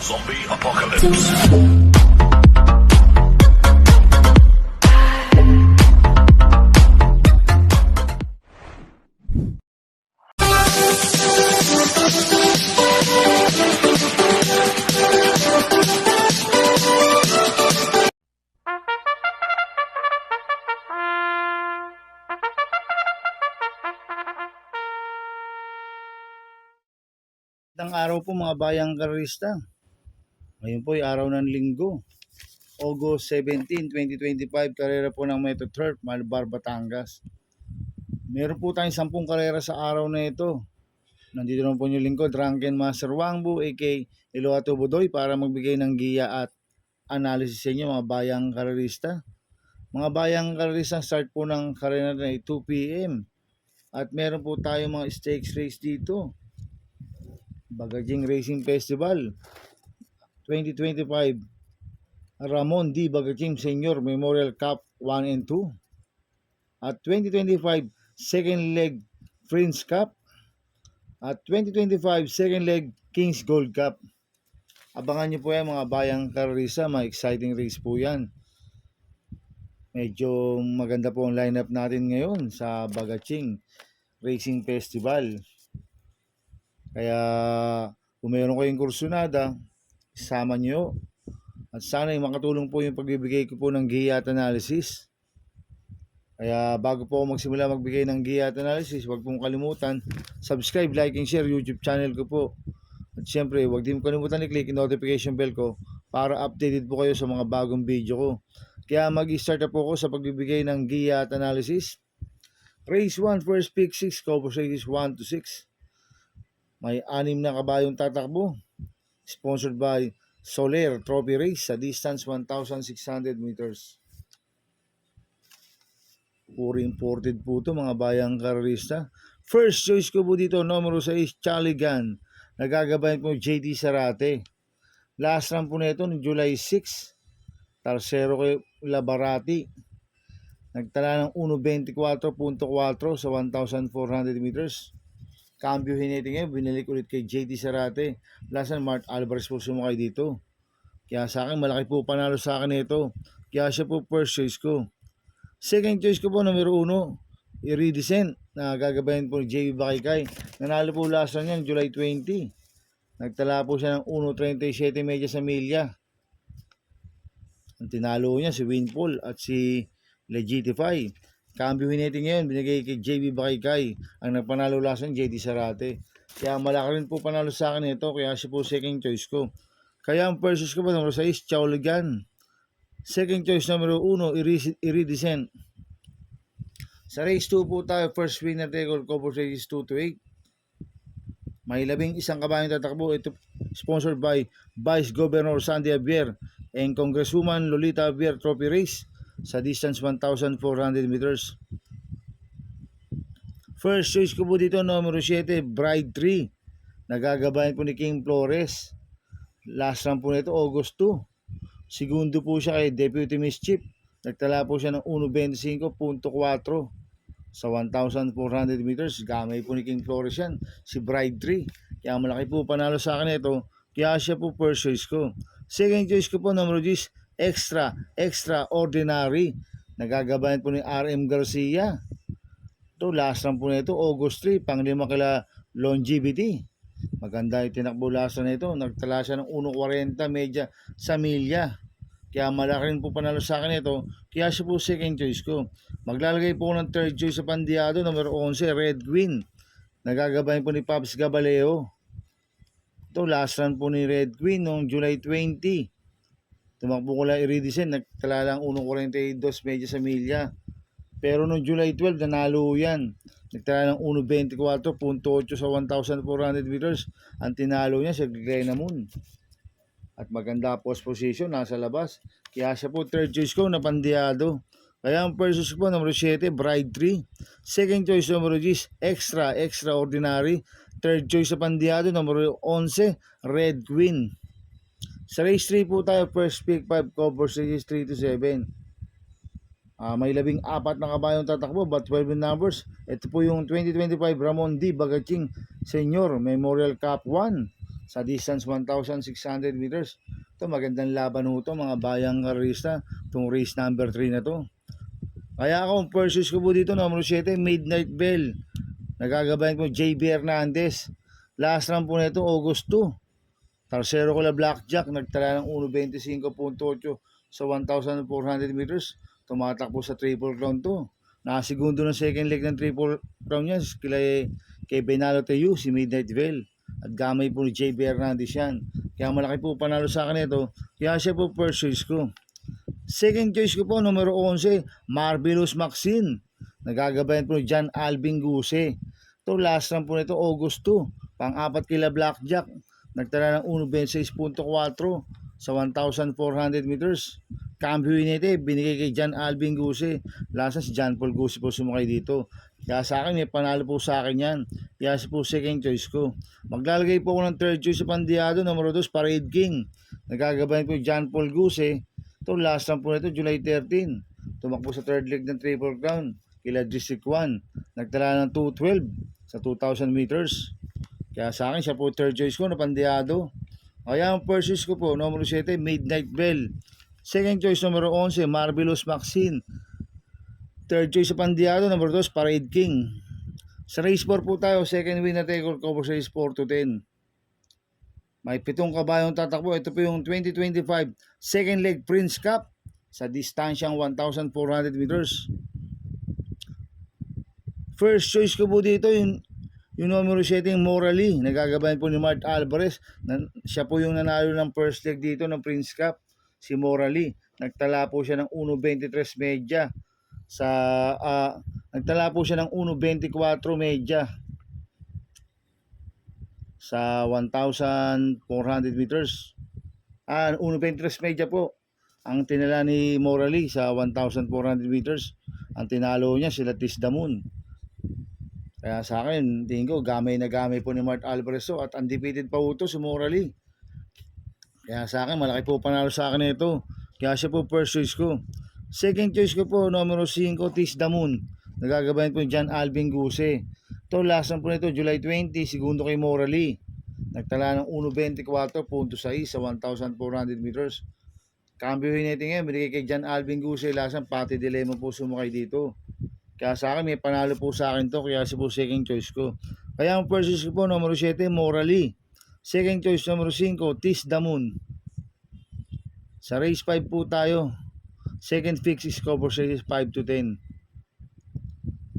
Zombie Apocalypse. Magandang araw po mga bayang karista. Ngayon po ay araw ng linggo, August 17, 2025, karera po ng Metro Turf, Malbar, Batangas. Meron po tayong 10 karera sa araw na ito. Nandito naman po yung lingkod, Drunken Master Wangbu, aka Iloato Budoy, para magbigay ng giya at analysis sa inyo mga bayang karista. Mga bayang karista, start po ng karera na 2 p.m. At meron po tayong mga stakes race dito. Bagajing Racing Festival 2025 Ramon D. Bagajing Senior Memorial Cup 1 and 2 at 2025 second leg Prince Cup at 2025 second leg Kings Gold Cup. Abangan nyo po yan mga bayang karisa, mga exciting race po yan. Medyo maganda po ang lineup natin ngayon sa Bagajing Racing Festival. Kaya kung meron kayong kursunada, isama nyo. At sana ay makatulong po yung pagbibigay ko po ng giya at analysis. Kaya bago po ako magsimula magbigay ng giya at analysis, huwag pong kalimutan, subscribe, like, and share YouTube channel ko po. At syempre, huwag din kalimutan i-click yung notification bell ko para updated po kayo sa mga bagong video ko. Kaya mag-start na po ako sa pagbibigay ng giya at analysis. Race 1, first pick 6, cover races 1 to 6. May 6 na kabayong tatakbo. Sponsored by Soler Trophy Race sa distance 1,600 meters. Puro imported po ito mga bayang karista. First choice ko po dito, numero 6, Charlie Gunn. Nagagabayan po JD Sarate. Last run po na ito ng July 6. Tarsero kay Labarati. Nagtala ng 1.24.4 sa 1,400 meters. Cambio Hinete ngayon, binalik ulit kay JD Sarate. Lasan Mart Alvarez po sumakay dito. Kaya sa akin, malaki po panalo sa akin ito. Kaya siya po first choice ko. Second choice ko po, numero 1, Iridescent, na gagabayan po ni JB Bakaykay. Nanalo po last run yan, July 20. Nagtala po siya ng 1.37 medya sa milya. Ang tinalo niya si Winpool at si Legitify. Cambio Hinete ngayon, binigay kay JB Bakaykay. Ang nagpanalo lasan, JD Sarate. Kaya malaki rin po panalo sa akin ito, kaya siya po second choice ko. Kaya ang first choice ko po, numero 6, Chauligan. Second choice, numero 1, Iridescent. Sa race 2 po tayo, first winner taker, cover races 2 to 8. May 11 kabayong tatakbo. Ito sponsored by Vice Governor Sandy Javier and Congresswoman Lolita Javier Trophy Race sa distance 1,400 meters. First choice ko po dito, numero 7, Bride 3. Nagagabayan po ni King Flores. Last run po nito, August 2. Segundo po siya kay Deputy Mischief. Nagtala po siya ng 1.25.4 sa 1,400 meters. Gamay po ni King Flores yan, si Bride 3. Kaya malaki po panalo sa akin ito. Kaya siya po first choice ko. Second choice ko po, numero 10, Extraordinary. Nagagabayan po ni RM Garcia. Ito, last run po nito, August 3, panglima kila Longevity. Maganda yung tinakbo last run nito. Nagtala siya ng 1.40 medya sa milya. Kaya malaki rin po panalo sa akin ito. Kaya siya po second choice ko. Maglalagay po ng third choice sa Pandiado, numero 11, Red Queen. Nagagabayan po ni Pops Gabaleo. Ito, last run po ni Red Queen noong July 20. Tumakbo ko lang Iridescent, nagtala lang 1.42 medya sa milya. Pero noong July 12, nanalo yan. Nagtala ng 1.24.8 sa 1,400 meters. Ang tinalo niya sa Glenna Moon. At maganda post position, nasa labas. Kaya siya po third choice ko na Pandiado. Kaya ang first choice ko, numero 7, Bride 3. Second choice, numero 10, Extraordinary. Third choice sa Pandiado, numero 11, Red Queen. Sa race 3 po tayo, first pick 5, cover races 3 to 7. May 14 na kabayong tatakbo, but 12 numbers. Ito po yung 2025 Ramon D. Bagajing Senior Memorial Cup 1 sa distance 1,600 meters. Ito magandang laban ho ito mga bayang karista. Itong race number 3 na to. Kaya ako, first choice ko po dito, numero 7, Midnight Bell. Nagagabayan po JB Hernandez. Last round po na ito, August 2. Tercero ko la Blackjack, nagtala ng 1.25.8 sa 1,400 meters. Tumatakbo sa Triple Crown to. Nakasegundo ng second leg ng Triple Crown niya kay Benalo Teyu, si Midnight Bell. At gamay po ni JB Hernandez yan. Kaya malaki po panalo sa akin ito. Kaya siya po first choice ko. Second choice ko po, numero 11, Marvelous Maxine. Nagagabayan po ni John Alvin Guse. Ito, last round po nito, August 2. Pang-apat kila Blackjack. Nagtala ng 1.6.4 sa 1,400 meters. Cambio Unite, binigay kay John Alvin Guse. Last si John Paul Guse po sumakay dito. Kaya sa akin, may panalo po sa akin yan. Kaya siya po second choice ko. Maglalagay po ako ng third choice sa Pandiado, numero 2, Parade King. Nagagabayan po John Paul Guse. Ito, last round po nito, July 13. Tumakbo sa third leg ng Triple Crown. Kila District 1. Nagtala ng 2.12 sa 2,000 meters. Kaya sa akin, siya po third choice ko na Pandiado. Kaya ang first choice ko po, numero 7, Midnight Bell. Second choice, numero 11, Marvelous Maxine. Third choice sa Pandiado, numero 2, Parade King. Sa race 4 po tayo, second win na tayo, cover sa race 4 to 10. May 7 kabayong tatakbo. Ito po yung 2025 second leg Prince Cup sa distansyang 1,400 meters. First choice ko po dito yung numero 7, Morally. Nagagabayan po ni Mart Alvarez. Siya po yung nanalo ng first leg dito ng Prince Cup, si Morally. Nagtala po siya ng 1.23 medya sa nagtala po siya ng 1.24 medya sa 1,400 meters. 1.23 medya po ang tinala ni Morally sa 1,400 meters. Ang tinalo niya sila Tisdamun. Kaya sa akin, tingin ko gamay na gamay po ni Mart Alvarez at undefeated pa po ito si Morally. Kaya sa akin, malaki po panalo sa akin ito. Kaya siya po first choice ko. Second choice ko po, numero 5, Tisdamun. Nagagabayan po John Alvin Guse. Ito, last po nito, July 20, segundo kay Morally. Nagtala ng 1.24.6 sa 1,400 meters. Cambio Unite ngayon, binigay kay John Alvin Guse. Last pati dilemma po sumakay dito. Kaya sa akin, may panalo po sa akin to. Kaya siya po second choice ko. Kaya ang first choice ko po, numero 7, Morally. Second choice, numero 5, Tisdamun. Sa race 5 po tayo. Second fix is cover sa race 5 to 10.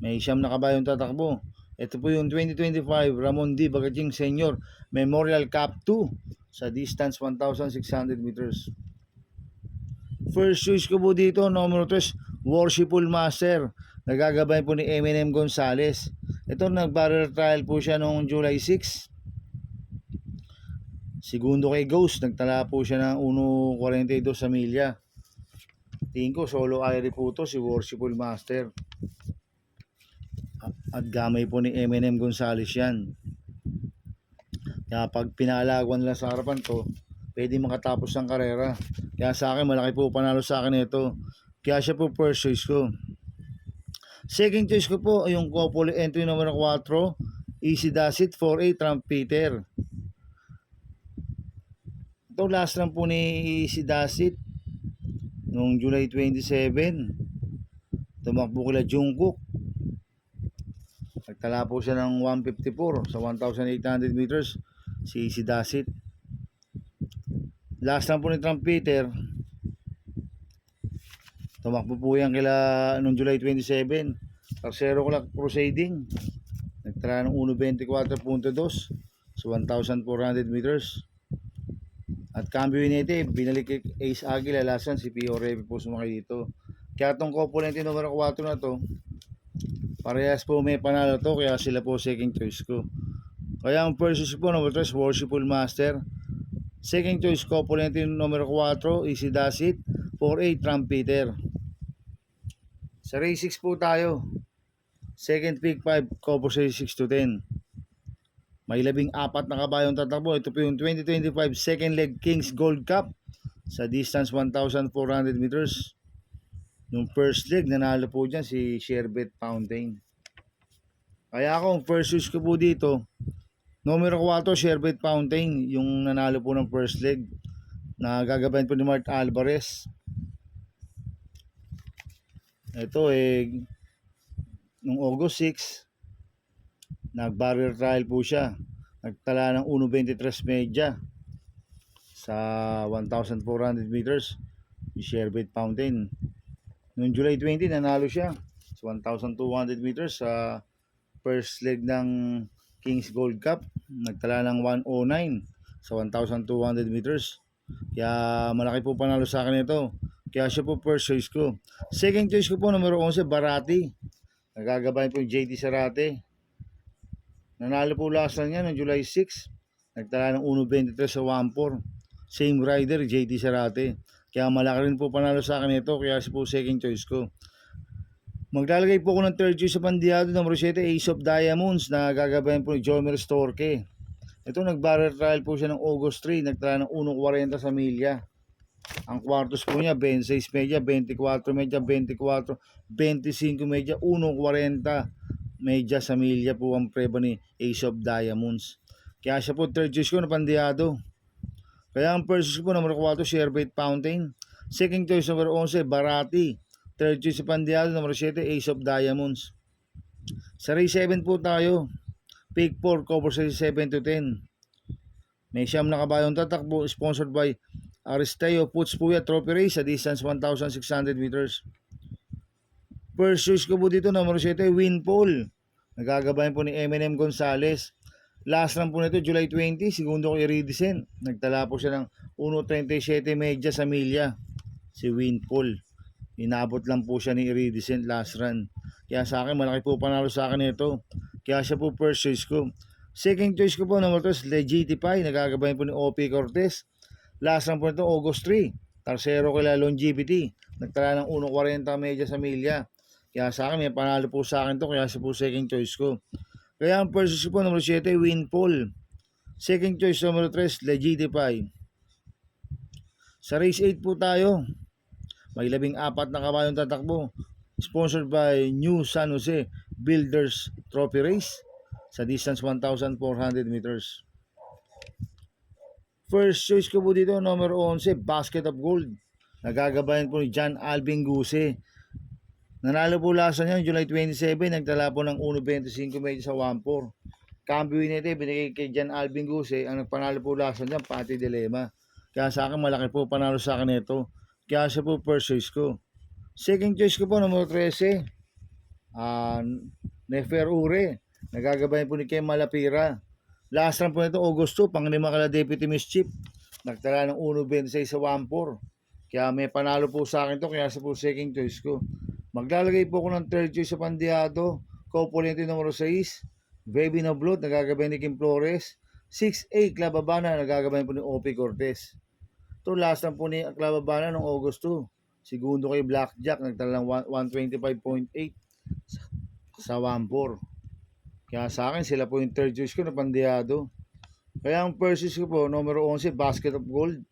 May siyam na kabayong tatakbo. Ito po yung 2025 Ramon D. Bagating Senior Memorial Cup 2 sa distance 1,600 meters. First choice ko po dito, numero 3, Worshipful Master. Nagagabay po ni Eminem Gonzalez. Ito, nag-barrel trial po siya noong July 6. Segundo kay Ghost, nagtala po siya ng 1.42 sa milya. Tingin ko, solo airi po to si Worshipful Master. At gamay po ni Eminem Gonzalez yan. Kaya pag pinalagwan nila sa harapan to, pwede makatapos ng karera. Kaya sa akin, malaki po panalo sa akin ito. Kaya siya po first choice ko. Second choice ko po, yung couple entry number 4, Easy Does It 4A Trumpeter. Ito last lang po ni Easy Does It noong July 27. Tumakbo kila Jungkook. Nagtala po siya ng 154 sa 1,800 meters si Easy Does It. Last lang po ni Trumpeter. Tumakbo po yan kila noong July 27. Tercero ko lang Proceeding. Nagtala ng 1.24.2 sa 1,400 meters. At Cambio Unite, binalik kay Ace Aguila. Last one si P.O. Revy po sumakay dito. Kaya itong couple numero 4 na to, parehas po may panalo to, kaya sila po second choice ko. Kaya ang first choice po, number 3, Worshipful Master. Second choice ko po numero 4, Easy Does It 4A Trumpeter. Sa race 6 po tayo. Second pick 5, cover sa 6 to 10. May 14 na kabayong tatakbo. Ito po yung 2025 second leg Kings Gold Cup sa distance 1,400 meters. Nung first leg, nanalo po dyan si Sherbet Fountain. Kaya ako, first choice ko po dito, Numero 4, Sherbet Fountain, yung nanalo po ng first leg na gagabayan po ni Mart Alvarez. Ito nung August 6, nag-barrier trial po siya. Nagtala ng 1.23 media sa 1,400 meters. Sherbet Fountain. Noong July 20, nanalo siya sa 1,200 meters sa first leg ng Kings Gold Cup. Nagtala ng 109 sa 1,200 meters. Kaya malaki po panalo sa akin ito. Kaya siya po first choice ko. Second choice ko po, numero 11, Barati. Nagagabayan po yung JT Sarate. Nanalo po last niya noong July 6. Nagtala ng 1.23 sa 1.4. Same rider, JT Sarate. Kaya malaki rin po panalo sa akin ito. Kaya siya po second choice ko. Maglalagay po ako ng third choice sa Pandiado, numero 7, Ace of Diamonds, na gagabayan po ni Jomer Storke. Ito, nag-barrel trial po siya ng August 3, nagtala ng 1.40 sa milya. Ang kwartos po niya, 26 media, 24 media, 24, 25 media, 1.40 media sa milya po ang preba ni Ace of Diamonds. Kaya siya po third choice ko na Pandiado. Kaya ang first choice po, numero 4, Sherbet Fountain. Second choice, numero 11, Barati. Third choice sa Pandiado, numero 7, Ace of Diamonds. Sa race 7 po tayo. Pick 4, cover sa 7 to 10. May siyam na kabayong tatakbo, sponsored by Aristeo Puts Puya Trophy Race sa distance 1,600 meters. First choice ko po dito, numero 7, Winpole. Nagagabayan po ni Eminem Gonzalez. Last run po nito, July 20, segundo ko Iridescent. Nagtala po siya ng 1.37 media sa milya. Si Winpole. Inabot lang po siya ni Iridescent last run. Kaya sa akin, malaki po panalo sa akin ito. Kaya siya po first choice ko. Second choice ko po, number 2, Legitify. Nagagabayan po ni O.P. Cortez. Last run po nito, August 3. Tarsero kila Longevity. Nagtala ng 1.40 media sa milya. Kaya sa akin, may panalo po sa akin to. Kaya siya po second choice ko. Kaya ang first choice ko po, number 7, Winpole. Second choice, number 3, Legitify. Sa race 8 po tayo. May 14 na kabayong tatakbo. Sponsored by New San Jose Builders Trophy Race sa distance 1,400 meters. First choice ko po dito, number 11, Basket of Gold. Nagagabayan po ni John Alvin Guse. Nanalo po lasa niya July 27, nagtala po ng 1.25 media sa 1.4. Cambio nito, binigay kay John Alvin Guse. Ang nagpanalo po lasa niya, Pati Dilema. Kaya sa akin, malaki po panalo sa akin ito. Kaya siya po first choice ko. Second choice ko po, numero 13, Nefer Ure. Nagagabayan po ni Kem Malapira. Last run po nito, August 2, panglima kala Deputy Mischief. Nagtala ng 1.26 sa 1.4. Kaya may panalo po sa akin to, kaya siya po second choice ko. Maglalagay po ako ng third choice sa Pandiado. Couple numero 6, Baby No Blood. Nagagabayan ni Kim Flores. 6A, Clababana. Nagagabayan po ni O.P. Cortez. Ito, last run po ni Clababana noong August 2. Segundo kay Blackjack, nagtala ng 125.8 sa 1.4. Kaya sa akin, sila po yung third choice ko na Pandiado. Kaya ang first choice ko po, numero 11, Basket of Gold.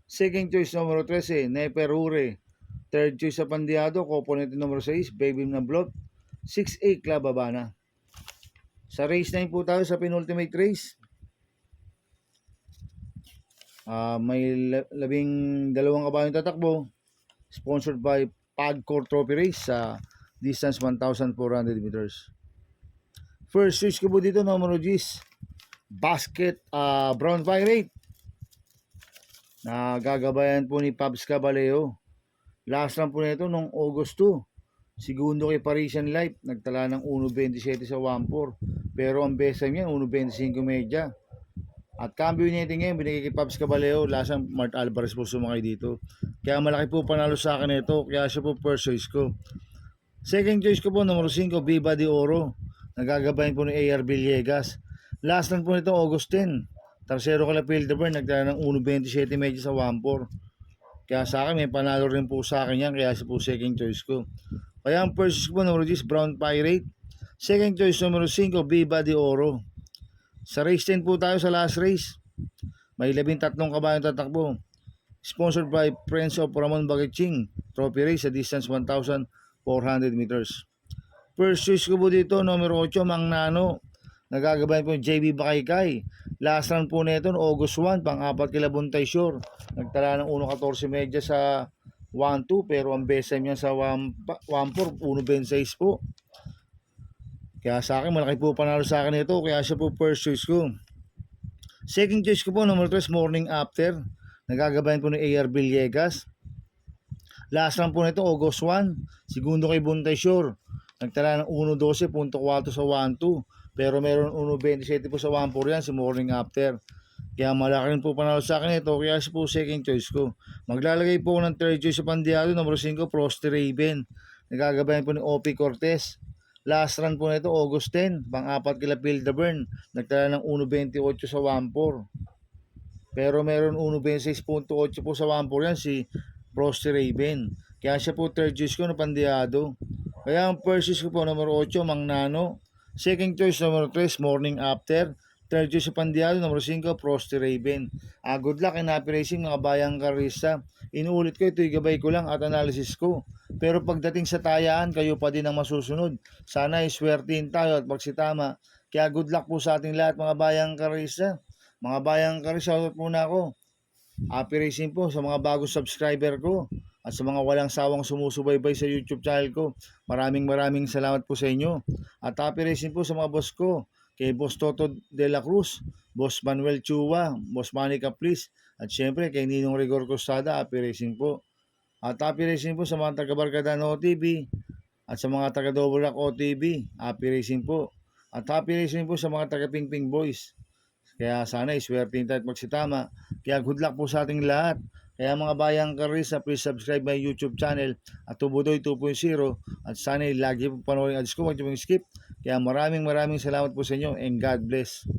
Second choice, numero 13, Neperure. Third choice sa Pandiado, component numero 6, Baby Na Blood. 6A, Club Habana. Sa race 9 po tayo sa penultimate race. May 12 kabayong tatakbo. Sponsored by Pagcor Trophy Race sa distance 1,400 meters. First choice ko po dito, numero 10, Basket Brown Pirate. Nagagabayan po ni Pabs Caballeo. Last run po nito nung August 2. Segundo kay Parisian Life. Nagtala ng 1.27 sa 1.4. Pero ang best time niya, 1.25 media. At cambio niya ngayon, binigay kay Pabs Caballeo. Last run, Mart Alvarez po sumakay dito. Kaya malaki po panalo sa akin ito. Kaya siya po first choice ko. Second choice ko po, numero 5, Viva de Oro. Nagagabayan po ni A.R. Villegas. Last run po nito, August 10. Tarsero kala Pilderburn, nagtala ng 1.27 media sa 1.4. Kaya sa akin, may panalo rin po sa akin yan. Kaya siya po second choice ko. Kaya ang first choice ko po, numero 10, Brown Pirate. Second choice, numero 5, Viva de Oro. Sa race 10 po tayo sa last race. May 13 kabayong tatakbo. Sponsored by Friends of Ramon Bagaching Trophy Race sa distance 1,400 meters. First choice ko po dito, numero 8, Mang Nano. Nagagabayan po yung JB Bakaykay. Last round po nito no, August 1, pang-apat kila Buntay Shore. Nagtala ng 1.14 medya sa 1-2 pero ang best time niya sa 1-4, 1.26 po. Kaya sa akin, malaki po panalo sa akin ito. Kaya siya po first choice ko. Second choice ko po, number 3, Morning After. Nagagabayan po ni AR Villegas. Last round po nito, August 1. Segundo kay Buntay Shore. Nagtala ng 1.12.4 sa 1-2. Pero meron 1.27 po sa 1-4 yan, si Morning After. Kaya malaki rin po panalo sa akin ito. Kaya siya po second choice ko. Maglalagay po ng third choice sa Pandiado, number 5, Frosty Raven. Nagagabayan po ni OP Cortez. Last run po nito, August 10. Pang-apat kila Pildaburn. Nagtala ng 1.28 sa 1-4. Pero meron 1.26.8 po sa 1-4 yan, si Frosty Raven. Kaya siya po third choice ko na Pandiado. Kaya ang first choice ko po, number 8, Mang Nano. Second choice, number 3, Morning After. Third choice sa Pandiado, number 5, Frosty Raven. Good luck and happy racing mga bayang karista. Inuulit ko, ito'y gabay ko lang at analysis ko. Pero pagdating sa tayaan, kayo pa din ang masusunod. Sana ay swertihin tayo at magsitama. Kaya good luck po sa ating lahat mga bayang karista. Mga bayang karista, shoutout muna ako. Happy racing po sa mga bagong subscriber ko at sa mga walang sawang sumusubaybay sa YouTube channel ko. Maraming salamat po sa inyo. At happy racing po sa mga boss ko. Kay Boss Toto de la Cruz, Boss Manuel Chua, Boss Manny Caplis, at syempre kay Ninong Rigor Costada, happy racing po. At happy racing po sa mga taga-Barkadaan OTV at sa mga taga-Dobolac OTV, happy racing po. At happy racing po sa mga taga-Pingping Boys. Kaya sana iswerte tayo at magsitama. Kaya good luck po sa ating lahat. Kaya mga bayang karisa, please subscribe my YouTube channel at Tubudoy 2.0 at sana lagi po panoorin ads ko, huwag niyo skip. Kaya maraming salamat po sa inyo and God bless.